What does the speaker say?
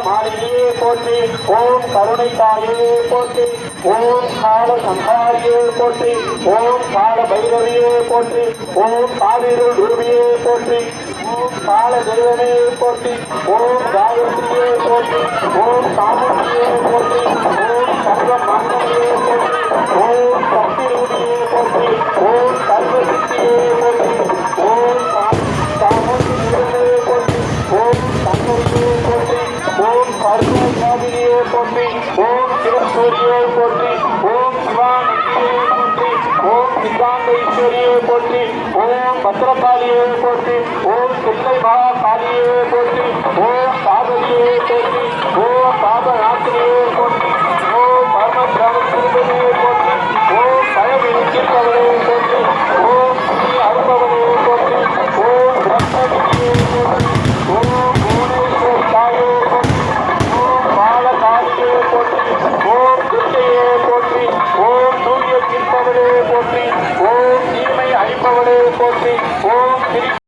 மாளிகையே போற்றி ஓம் கருணை தாயே போற்றி ஓம் கால சம்ஹாரியே போற்றி ஓம் கால பைரவியே போற்றி ஓம் காவிருள் ரூபியே போற்றி ஓம் கால தெய்வமே போற்றி ஓம் காயத்ரியே போற்றி ஓம் சாமுத்திரியே போற்றி ஓம் சர்வ மங்களமே போற்றி ஓம் சக்தி ரூபியே போற்றி ஓம் சர்வ சித்தியே போற்றி ஓம் சாமுத்திரியே போற்றி ஓம் சங்கரியே போற்றி ஓம் கருணாவியே போற்றி ஓம் சிவசூரியே போற்றி ஓம் சிவானந்தியே போற்றி ஓம் சித்தாந்தேஸ்வரியே போற்றி ஓம் பத்ரகாளியே போற்றி ஓம் தில்லை மகாகாளியே போற்றி ஓம் பாபதியே போற்றி ஓம் பாபநாசினியே போற்றி ஓம் பரமபிரமசிறுவனே போற்றி ஓம் பயமிருக்கின்றவனே போற்றி ஓம் ஸ்ரீ அருபவனே போற்றி ஓம் பிரம்மவிதியே போற்றி ஓம் புவனேஸ்வர் தாயே போற்றி ஓம் பாலகாளியே போற்றி ஓம் துர்க்கையே போற்றி ஓம் சூரிய கிருப்பவனே போற்றி ஓம் தீமை அழிப்பவனே போற்றி ஓம்